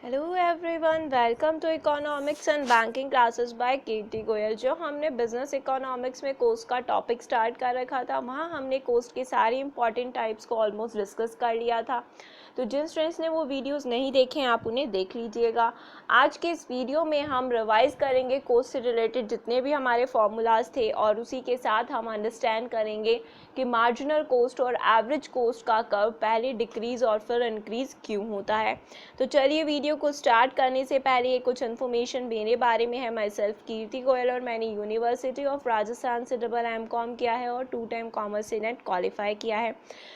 Hello everyone, welcome to economics and banking classes by Kirti Goyal. जो हमने business economics में course का टॉपिक स्टार्ट कर रखा था, वहाँ हमने कोर्स के सारी इंपॉर्टेंट टाइप्स को ऑलमोस्ट डिस्कस कर लिया था। तो जिन स्टूडेंट्स ने वो वीडियोस नहीं देखे हैं, आप उन्हें देख लीजिएगा। आज के इस वीडियो में हम रिवाइज करेंगे कोर्स से रिलेटेड जितने भी हमारे फॉर्मूलाज थे, और उसी के साथ हम अंडरस्टैंड करेंगे कि मार्जिनल कॉस्ट और एवरेज कॉस्ट का कर्व पहले डिक्रीज और फिर इंक्रीज क्यों होता है। तो चलिए वीडियो को स्टार्ट करने से पहले कुछ इन्फॉर्मेशन मेरे बारे में है। माई सेल्फ कीर्ति गोयल, और मैंने यूनिवर्सिटी ऑफ राजस्थान से डबल एम.कॉम किया है और 2 टाइम कॉमर्स से नेट क्वालिफाई किया है।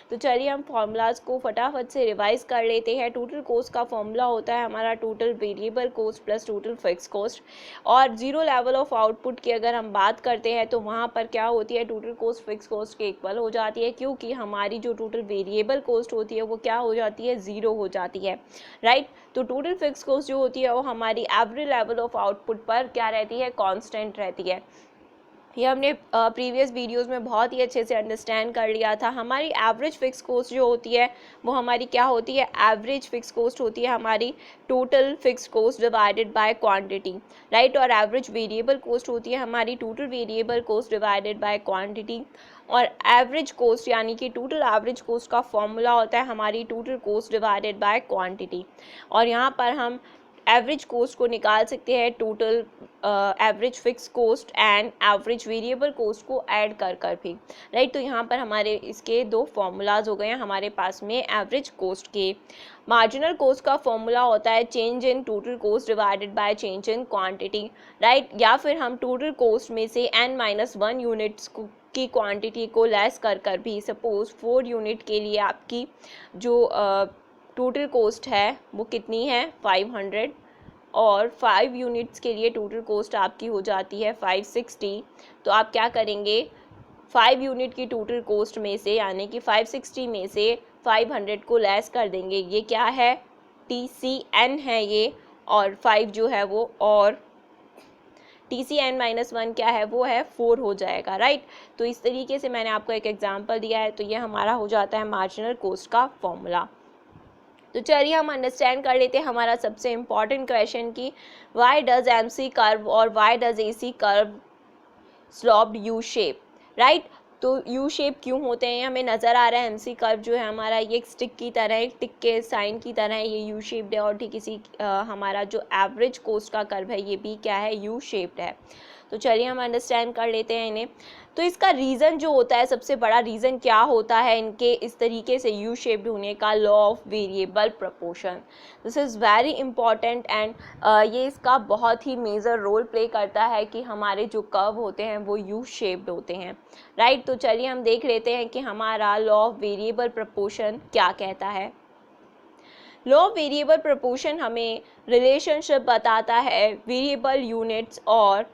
तो चलिए हम फॉर्मूलाज को फटाफट से रिवाइज कर लेते हैं। टोटल कॉस्ट का फॉर्मूला होता है हमारा total variable cost plus total fix cost. और जीरो लेवल ऑफ आउटपुट की अगर हम बात करते हैं तो वहाँ पर क्या होती है, टोटल कॉस्ट फिक्स कॉस्ट के इक्वल हो जाती है, क्योंकि हमारी जो टोटल वेरिएबल कॉस्ट होती है वो क्या हो जाती है, ज़ीरो हो जाती है, राइट। तो टोटल फिक्स कॉस्ट जो होती है वो हमारी एवरेज लेवल ऑफ आउटपुट पर क्या रहती है, कांस्टेंट रहती है। ये हमने प्रीवियस वीडियोस में बहुत ही अच्छे से अंडरस्टैंड कर लिया था। हमारी एवरेज फिक्स कॉस्ट जो होती है वो हमारी क्या होती है, एवरेज फिक्स कॉस्ट होती है हमारी total fix cost divided by quantity, right. और एवरेज वेरिएबल कॉस्ट होती है हमारी total variable cost divided by quantity. और एवरेज कॉस्ट यानी कि टोटल एवरेज कॉस्ट का फॉर्मूला होता है हमारी total cost divided by quantity. और यहाँ पर हम एवरेज कॉस्ट को निकाल सकते हैं total average fix cost and average variable cost को ऐड कर भी, राइट। तो यहाँ पर हमारे इसके दो फॉर्मूलाज हो गए हैं हमारे पास में एवरेज कॉस्ट के। मार्जिनल कॉस्ट का फॉर्मूला होता है change in total cost divided by change in quantity, right. या फिर हम टोटल कॉस्ट में से n-1 यूनिट्स की क्वांटिटी को लेस कर भी, सपोज 4 यूनिट के लिए आपकी जो टोटल कॉस्ट है वो कितनी है, 500, और 5 यूनिट्स के लिए टोटल कॉस्ट आपकी हो जाती है 560। तो आप क्या करेंगे, 5 यूनिट की टोटल कॉस्ट में से यानी कि 560 में से 500 को लेस कर देंगे। ये क्या है, TCN है ये, और 5 जो है वो, और TCN-1 क्या है, वो है 4 हो जाएगा, राइट। तो इस तरीके से मैंने आपको एक एग्जांपल दिया है। तो ये हमारा हो जाता है मार्जिनल कॉस्ट का फॉर्मूला। तो चलिए हम अंडरस्टैंड कर लेते हैं हमारा सबसे इम्पॉर्टेंट क्वेश्चन की वाई डज MC कर्व और why does AC curve sloped U shape, right. तो यू शेप क्यों होते हैं, हमें नज़र आ रहा है MC कर्व जो है हमारा ये एक स्टिक की तरह है, एक टिक के साइन की तरह है, ये यू शेप्ड है। और ठीक इसी हमारा जो एवरेज कॉस्ट का कर्व है ये भी क्या है, यू शेप्ड है। तो चलिए हम अंडरस्टैंड कर लेते हैं इन्हें। तो इसका रीज़न जो होता है, सबसे बड़ा रीज़न क्या होता है इनके इस तरीके से यू शेप्ड होने का, law of variable proportion. This is very important and ये इसका बहुत ही मेजर रोल प्ले करता है कि हमारे जो कर्व होते हैं वो यू शेप्ड होते हैं, राइट। तो चलिए हम देख लेते हैं कि हमारा लॉ ऑफ वेरिएबल प्रपोर्शन क्या कहता है। लॉ ऑफ वेरिएबल प्रपोर्शन हमें रिलेशनशिप बताता है वेरिएबल यूनिट्स और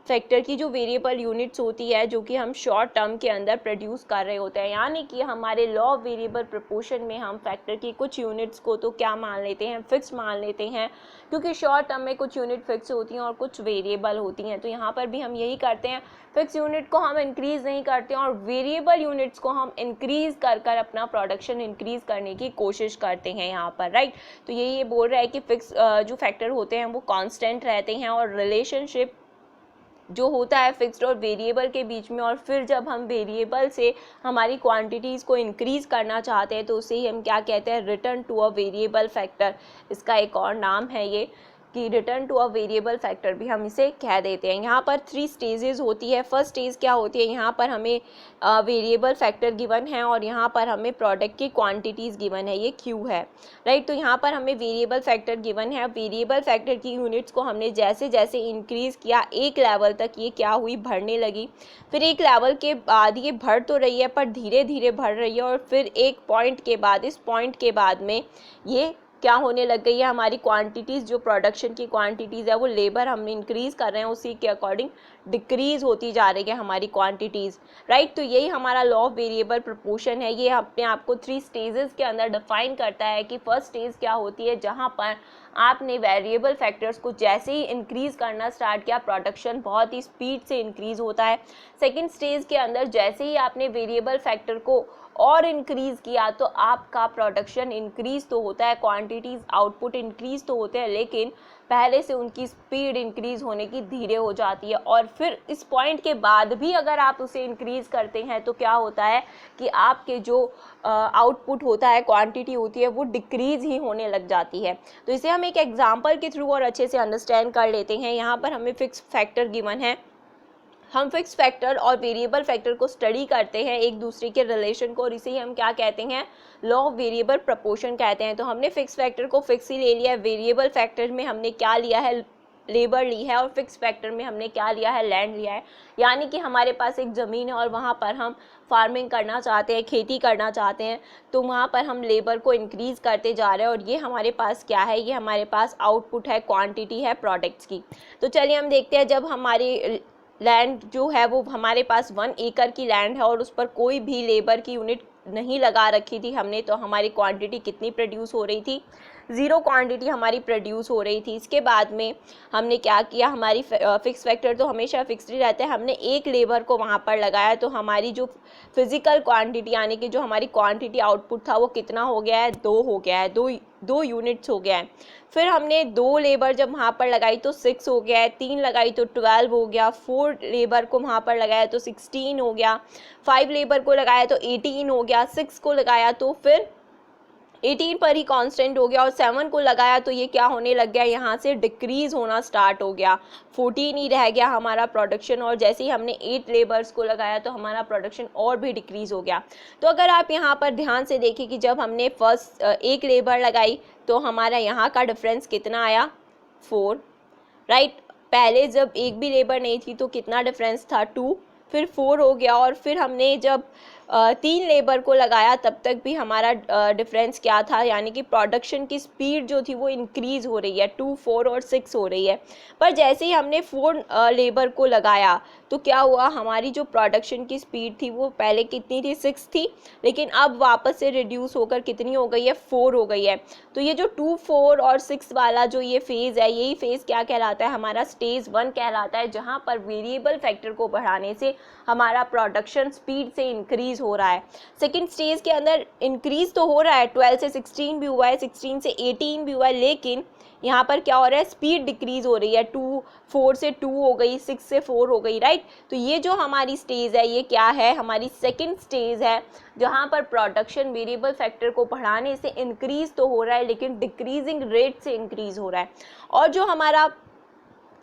फैक्टर की। जो वेरिएबल यूनिट्स होती है जो कि हम शॉर्ट टर्म के अंदर प्रोड्यूस कर रहे होते हैं, यानी कि हमारे लॉ ऑफ वेरिएबल प्रपोर्शन में हम फैक्टर की कुछ यूनिट्स को तो क्या मान लेते हैं, फिक्स मान लेते हैं, क्योंकि शॉर्ट टर्म में कुछ यूनिट फिक्स होती हैं और कुछ वेरिएबल होती हैं। तो यहाँ पर भी हम यही करते हैं, फिक्स यूनिट को हम इंक्रीज़ नहीं करते हैं और वेरिएबल यूनिट्स को हम इंक्रीज़ कर अपना प्रोडक्शन इंक्रीज़ करने की कोशिश करते हैं यहाँ पर, राइट। तो यही बोल रहा है कि फिक्स जो फैक्टर होते हैं वो कांस्टेंट रहते हैं, और रिलेशनशिप जो होता है फिक्स्ड और वेरिएबल के बीच में, और फिर जब हम वेरिएबल से हमारी क्वांटिटीज़ को इंक्रीज़ करना चाहते हैं तो उसे ही हम क्या कहते हैं, return to a variable factor. इसका एक और नाम है ये कि return to a variable factor भी हम इसे कह देते हैं। यहाँ पर 3 स्टेजेस होती है। फर्स्ट स्टेज क्या होती है, यहाँ पर हमें वेरिएबल फैक्टर गिवन है और यहाँ पर हमें प्रोडक्ट की क्वांटिटीज़ गिवन है, ये Q है, राइट। तो यहाँ पर हमें वेरिएबल फैक्टर गिवन है। वेरिएबल फैक्टर की यूनिट्स को हमने जैसे जैसे इंक्रीज़ किया, एक लेवल तक ये क्या हुई, बढ़ने लगी। फिर एक लेवल के बाद ये बढ़ तो रही है पर धीरे धीरे बढ़ रही है, और फिर एक पॉइंट के बाद, इस पॉइंट के बाद में ये क्या होने लग गई है, हमारी क्वांटिटीज़ जो प्रोडक्शन की क्वांटिटीज़ है वो लेबर हम इंक्रीज़ कर रहे हैं उसी के अकॉर्डिंग डिक्रीज़ होती जा रही है हमारी क्वांटिटीज़, राइट। तो यही हमारा लॉ ऑफ वेरिएबल प्रपोर्शन है। ये अपने आप को 3 स्टेजेस के अंदर डिफाइन करता है कि फर्स्ट स्टेज क्या होती है, जहाँ पर आपने वेरिएबल फैक्टर्स को जैसे ही इंक्रीज़ करना स्टार्ट किया, प्रोडक्शन बहुत ही स्पीड से इंक्रीज़ होता है। सेकेंड स्टेज के अंदर जैसे ही आपने वेरिएबल फैक्टर को और इंक्रीज़ किया तो आपका प्रोडक्शन इंक्रीज़ तो होता है, क्वांटिटीज़ आउटपुट इंक्रीज़ तो होते हैं, लेकिन पहले से उनकी स्पीड इंक्रीज़ होने की धीरे हो जाती है। और फिर इस पॉइंट के बाद भी अगर आप उसे इंक्रीज़ करते हैं तो क्या होता है कि आपके जो आउटपुट होता है, क्वांटिटी होती है, वो डिक्रीज़ ही होने लग जाती है। तो इसे हम एक एग्जांपल के थ्रू और अच्छे से अंडरस्टैंड कर लेते हैं। यहाँ पर हमें फिक्स फैक्टर गिवन है, हम फिक्स फैक्टर और वेरिएबल फैक्टर को स्टडी करते हैं, एक दूसरे के रिलेशन को, और इसे ही हम क्या कहते हैं, लॉ ऑफ वेरिएबल प्रपोर्शन कहते हैं। तो हमने फिक्स फैक्टर को फिक्स ही ले लिया है, वेरिएबल फैक्टर में हमने क्या लिया है, लेबर ली है, और फिक्स फैक्टर में हमने क्या लिया है, लैंड लिया है। यानी कि हमारे पास एक ज़मीन है और वहाँ पर हम फार्मिंग करना चाहते हैं, खेती करना चाहते हैं, तो वहाँ पर हम लेबर को इंक्रीज़ करते जा रहे हैं, और ये हमारे पास क्या है, ये हमारे पास आउटपुट है, क्वांटिटी है प्रोडक्ट्स की। तो चलिए हम देखते हैं, जब हमारी लैंड जो है वो हमारे पास 1 एकड़ की लैंड है और उस पर कोई भी लेबर की यूनिट नहीं लगा रखी थी हमने, तो हमारी क्वांटिटी कितनी प्रोड्यूस हो रही थी, 0 क्वांटिटी हमारी प्रोड्यूस हो रही थी। इसके बाद में हमने क्या किया, हमारी फिक्स फैक्टर तो हमेशा फिक्स्ड ही रहता है, हमने एक लेबर को वहाँ पर लगाया, तो हमारी जो फिज़िकल क्वांटिटी यानी कि जो हमारी क्वांटिटी आउटपुट था वो कितना हो गया है, 2 हो गया है, दो यूनिट्स हो गया है। फिर हमने 2 लेबर जब वहाँ पर लगाई तो 6 हो गया है, 3 लगाई तो 12 हो गया, 4 लेबर को वहाँ पर लगाया तो 16 हो गया, 5 लेबर को लगाया तो 18 हो गया, 6 को लगाया तो फिर 18 पर ही कांस्टेंट हो गया, और 7 को लगाया तो ये क्या होने लग गया, यहाँ से डिक्रीज़ होना स्टार्ट हो गया, 14 ही रह गया हमारा प्रोडक्शन। और जैसे ही हमने 8 लेबर्स को लगाया तो हमारा प्रोडक्शन और भी डिक्रीज़ हो गया। तो अगर आप यहाँ पर ध्यान से देखें कि जब हमने फर्स्ट 1 लेबर लगाई तो हमारा यहाँ का डिफरेंस कितना आया, 4, राइट। पहले जब एक भी लेबर नहीं थी तो कितना डिफरेंस था, 2, फिर 4 हो गया, और फिर हमने जब 3 लेबर को लगाया तब तक भी हमारा डिफरेंस क्या था, यानी कि प्रोडक्शन की स्पीड जो थी वो इंक्रीज़ हो रही है, 2, 4 और 6 हो रही है। पर जैसे ही हमने 4 लेबर को लगाया तो क्या हुआ, हमारी जो प्रोडक्शन की स्पीड थी वो पहले कितनी थी, 6 थी, लेकिन अब वापस से रिड्यूस होकर कितनी हो गई है, 4 हो गई है। तो ये जो 2, 4 और 6 वाला जो ये फेज़ है, यही फेज़ क्या कहलाता है, हमारा स्टेज 1 कहलाता है, जहाँ पर वेरिएबल फैक्टर को बढ़ाने से हमारा प्रोडक्शन स्पीड से इंक्रीज़ हो रहा है। सेकेंड स्टेज के अंदर इंक्रीज़ तो हो रहा है, 12 से 16 भी हुआ है, 16 से 18 भी हुआ है, लेकिन यहाँ पर क्या हो रहा है, स्पीड डिक्रीज़ हो रही है, 4 से 2 हो गई, 6 से 4 हो गई, राइट। तो ये जो हमारी स्टेज है ये क्या है, हमारी सेकंड स्टेज है, जहाँ पर प्रोडक्शन वेरिएबल फैक्टर को बढ़ाने से इंक्रीज़ तो हो रहा है लेकिन डिक्रीजिंग रेट से इंक्रीज़ हो रहा है। और जो हमारा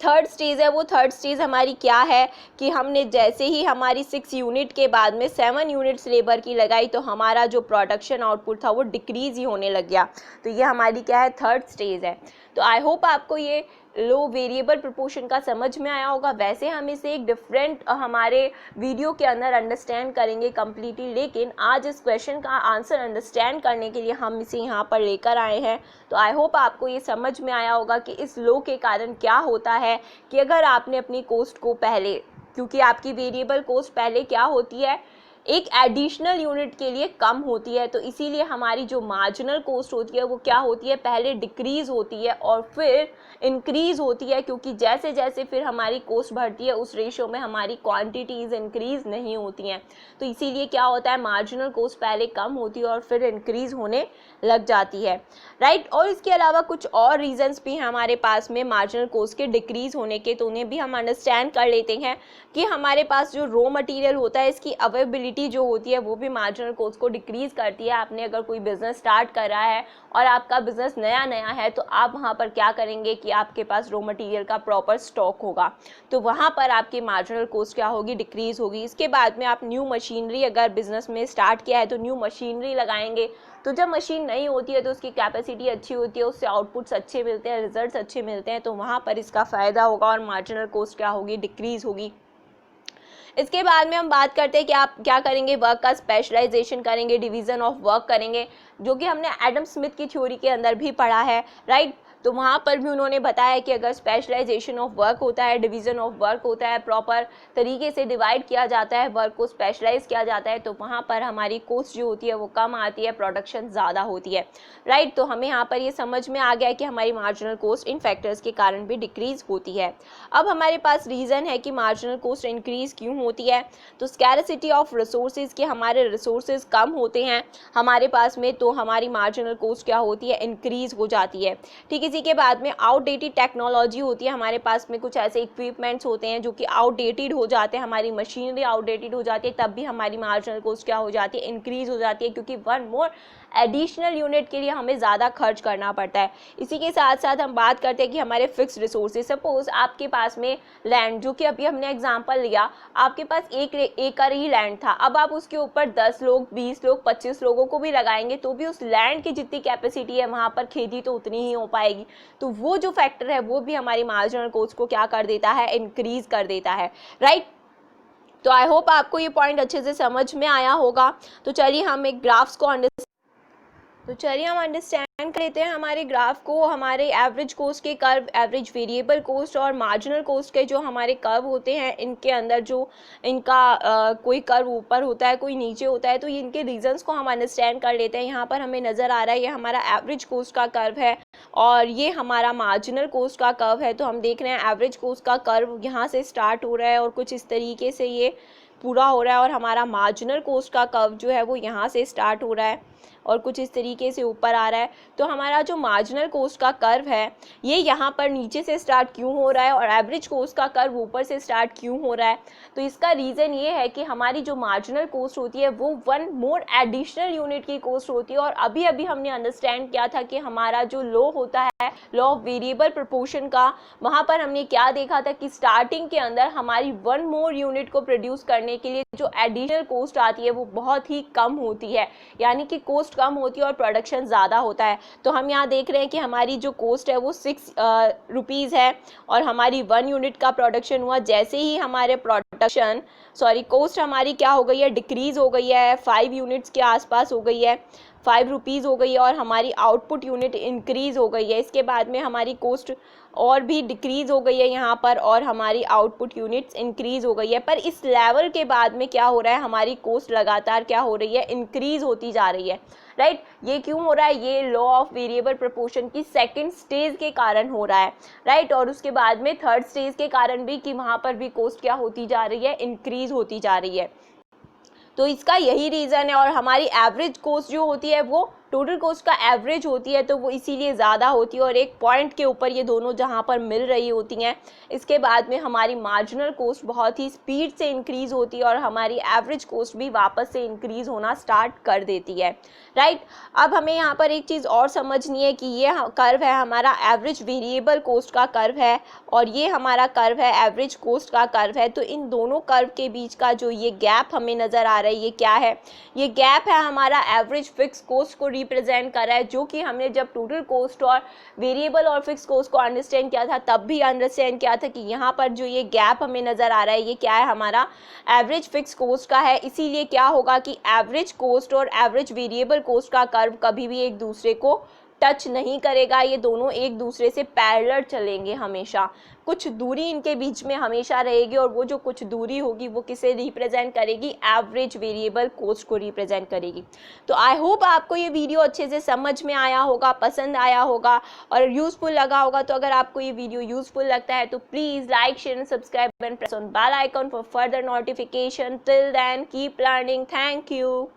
थर्ड स्टेज है, वो थर्ड स्टेज हमारी क्या है कि हमने जैसे ही हमारी 6 यूनिट के बाद में 7 यूनिट्स लेबर की लगाई तो हमारा जो प्रोडक्शन आउटपुट था वो डिक्रीज़ ही होने लग गया। तो ये हमारी क्या है, थर्ड स्टेज है। तो आई होप आपको ये लो वेरिएबल प्रोपोर्शन का समझ में आया होगा। वैसे हम इसे एक डिफरेंट हमारे वीडियो के अंदर अंडरस्टैंड करेंगे कम्प्लीटली, लेकिन आज इस क्वेश्चन का आंसर अंडरस्टैंड करने के लिए हम इसे यहाँ पर लेकर आए हैं। तो आई होप आपको ये समझ में आया होगा कि इस लो के कारण क्या होता है कि अगर आपने अपनी कॉस्ट को पहले, क्योंकि आपकी वेरिएबल कॉस्ट पहले क्या होती है, एक एडिशनल यूनिट के लिए कम होती है, तो इसीलिए हमारी जो मार्जिनल कॉस्ट होती है वो क्या होती है, पहले डिक्रीज़ होती है और फिर इंक्रीज़ होती है, क्योंकि जैसे जैसे फिर हमारी कॉस्ट बढ़ती है उस रेशो में हमारी क्वांटिटीज़ इंक्रीज़ नहीं होती हैं। तो इसीलिए क्या होता है, मार्जिनल कॉस्ट पहले कम होती है और फिर इंक्रीज़ होने लग जाती है, राइट। और इसके अलावा कुछ और रीजंस भी हैं हमारे पास में मार्जिनल कॉस्ट के डिक्रीज़ होने के, तो उन्हें भी हम अंडरस्टैंड कर लेते हैं कि हमारे पास जो रॉ मटेरियल होता है इसकी अवेलेबिलिटी जो होती है वो भी मार्जिनल कॉस्ट को डिक्रीज़ करती है। आपने अगर कोई बिज़नेस स्टार्ट कर रहा है और आपका बिज़नेस नया नया है तो आप वहाँ पर क्या करेंगे कि आपके पास रॉ मटेरियल का प्रॉपर स्टॉक होगा, तो वहाँ पर आपकी मार्जिनल कॉस्ट क्या होगी, डिक्रीज़ होगी। इसके बाद में आप न्यू मशीनरी अगर बिज़नेस में स्टार्ट किया है तो न्यू मशीनरी लगाएंगे, तो जब मशीन नई होती है तो उसकी कैपेसिटी अच्छी होती है, उससे आउटपुट्स अच्छे मिलते हैं, रिजल्ट्स अच्छे मिलते हैं, तो वहाँ पर इसका फ़ायदा होगा और मार्जिनल कॉस्ट क्या होगी, डिक्रीज़ होगी। इसके बाद में हम बात करते हैं कि आप क्या करेंगे, वर्क का स्पेशलाइजेशन करेंगे, डिवीज़न ऑफ वर्क करेंगे, जो कि हमने एडम स्मिथ की थ्योरी के अंदर भी पढ़ा है, राइट। तो वहाँ पर भी उन्होंने बताया कि अगर स्पेशलाइजेशन ऑफ वर्क होता है, डिवीज़न ऑफ वर्क होता है, प्रॉपर तरीके से डिवाइड किया जाता है, वर्क को स्पेशलाइज किया जाता है, तो वहाँ पर हमारी कॉस्ट जो होती है वो कम आती है, प्रोडक्शन ज़्यादा होती है, राइट। तो हमें यहाँ पर ये समझ में आ गया कि हमारी मार्जिनल कॉस्ट इन फैक्टर्स के कारण भी डिक्रीज होती है। अब हमारे पास रीज़न है कि मार्जिनल कॉस्ट इंक्रीज क्यों होती है। तो स्कैरसिटी ऑफ रिसोर्सेज के हमारे रिसोर्सेज कम होते हैं हमारे पास में, तो हमारी मार्जिनल कॉस्ट क्या होती है, इंक्रीज हो जाती है। ठीक, इसी के बाद में आउटडेटेड टेक्नोलॉजी होती है हमारे पास में, कुछ ऐसे इक्विपमेंट्स होते हैं जो कि आउटडेटेड हो जाते हैं, हमारी मशीनरी आउटडेटेड हो जाती है, तब भी हमारी मार्जिनल कॉस्ट क्या हो जाती है, इंक्रीज हो जाती है, क्योंकि वन मोर एडिशनल यूनिट के लिए हमें ज़्यादा खर्च करना पड़ता है। इसी के साथ साथ हम बात करते हैं कि हमारे फिक्स रिसोर्सेज, सपोज आपके पास में लैंड, जो कि अभी हमने एग्जांपल लिया, आपके पास 1 एकड़ ही लैंड था, अब आप उसके ऊपर 10 लोग, 20 लोग, 25 लोगों को भी लगाएंगे तो भी उस लैंड की जितनी कैपेसिटी है वहाँ पर खेती तो उतनी ही हो पाएगी। तो वो जो फैक्टर है वो भी हमारी मार्जिनल कॉस्ट को क्या कर देता है, इंक्रीज कर देता है, राइट। तो आई होप आपको ये पॉइंट अच्छे से समझ में आया होगा। तो चलिए हम एक ग्राफ्स को अंडरस्टैंड कर लेते हैं हमारे ग्राफ को। हमारे एवरेज कोस्ट के कर्व, एवरेज वेरिएबल कोस्ट और मार्जिनल कोस्ट के जो हमारे कर्व होते हैं, इनके अंदर जो इनका कोई कर्व ऊपर होता है, कोई नीचे होता है, तो ये इनके रीजंस को हम अंडरस्टैंड कर लेते हैं। यहाँ पर हमें नज़र आ रहा है ये हमारा एवरेज कोस्ट का कर्व है और ये हमारा मार्जिनल कोस्ट का कर्व है। तो हम देख रहे हैं एवरेज कोस्ट का कर्व यहाँ से स्टार्ट हो रहा है और कुछ इस तरीके से ये पूरा हो रहा है, और हमारा मार्जिनल कोस्ट का कर्व जो है वो यहाँ से स्टार्ट हो रहा है और कुछ इस तरीके से ऊपर आ रहा है। तो हमारा जो मार्जिनल कोस्ट का कर्व है ये यहाँ पर नीचे से स्टार्ट क्यों हो रहा है और एवरेज कोस्ट का कर्व ऊपर से स्टार्ट क्यों हो रहा है। तो इसका रीज़न ये है कि हमारी जो मार्जिनल कोस्ट होती है वो वन मोर एडिशनल यूनिट की कोस्ट होती है, और अभी अभी हमने अंडरस्टैंड किया था कि हमारा जो लॉ होता है, लॉ ऑफ वेरिएबल प्रोपोर्शन का, वहाँ पर हमने क्या देखा था कि स्टार्टिंग के अंदर हमारी वन मोर यूनिट को प्रोड्यूस करने के लिए जो एडिशनल कोस्ट आती है वो बहुत ही कम होती है, यानी कि कोस्ट कम होती है और प्रोडक्शन ज़्यादा होता है। तो हम यहाँ देख रहे हैं कि हमारी जो कोस्ट है वो 6 रुपीज़ है और हमारी 1 यूनिट का प्रोडक्शन हुआ। जैसे ही हमारे कोस्ट हमारी क्या हो गई है, डिक्रीज़ हो गई है, 5 यूनिट्स के आसपास हो गई है, 5 रुपीज़ हो गई है और हमारी आउटपुट यूनिट इंक्रीज़ हो गई है। इसके बाद में हमारी कोस्ट और भी डिक्रीज़ हो गई है यहाँ पर और हमारी आउटपुट यूनिट्स इंक्रीज़ हो गई है। पर इस लेवल के बाद में क्या हो रहा है, हमारी कोस्ट लगातार क्या हो रही है, इंक्रीज़ होती जा रही है, राइट। ये क्यों हो रहा है, ये लॉ ऑफ वेरिएबल प्रोपोर्शन की सेकंड स्टेज के कारण हो रहा है, राइट। और उसके बाद में थर्ड स्टेज के कारण भी कि वहाँ पर भी कोस्ट क्या होती जा रही है, इंक्रीज़ होती जा रही है। तो इसका यही रीज़न है। और हमारी एवरेज कोस्ट जो होती है वो टोटल कोस्ट का एवरेज होती है, तो वो इसीलिए ज़्यादा होती है और एक पॉइंट के ऊपर ये दोनों जहाँ पर मिल रही होती हैं, इसके बाद में हमारी मार्जिनल कोस्ट बहुत ही स्पीड से इंक्रीज़ होती है और हमारी एवरेज कोस्ट भी वापस से इंक्रीज़ होना स्टार्ट कर देती है, राइट। अब हमें यहाँ पर एक चीज़ और समझनी है कि ये कर्व है हमारा एवरेज वेरिएबल कोस्ट का कर्व है और ये हमारा कर्व है एवरेज कोस्ट का कर्व है। तो इन दोनों कर्व के बीच का जो ये गैप हमें नज़र आ रहा है, ये क्या है, ये गैप है हमारा एवरेज फिक्स कोस्ट को रिप्रेजेंट कर रहा है, जो कि हमने जब टोटल कोस्ट और वेरिएबल और फिक्स कोस्ट को अंडरस्टैंड किया था तब भी अंडरस्टैंड किया था कि यहाँ पर जो ये गैप हमें नज़र आ रहा है ये क्या है, हमारा एवरेज फिक्स कोस्ट का है। इसीलिए क्या होगा कि एवरेज कोस्ट और एवरेज वेरिएबल कोस्ट का कर्व कभी भी एक दूसरे को टच नहीं करेगा, ये दोनों एक दूसरे से पैरेलल चलेंगे हमेशा। कुछ दूरी इनके बीच में हमेशा रहेगी और वो जो कुछ दूरी होगी वो किसे रिप्रेजेंट करेगी, एवरेज वेरिएबल कोस्ट को रिप्रेजेंट करेगी। तो आई होप आपको ये वीडियो अच्छे से समझ में आया होगा, पसंद आया होगा और यूज़फुल लगा होगा। तो अगर आपको ये वीडियो यूज़फुल लगता है तो please like, share and subscribe and press on bell icon for further notification. Till then keep learning. Thank you.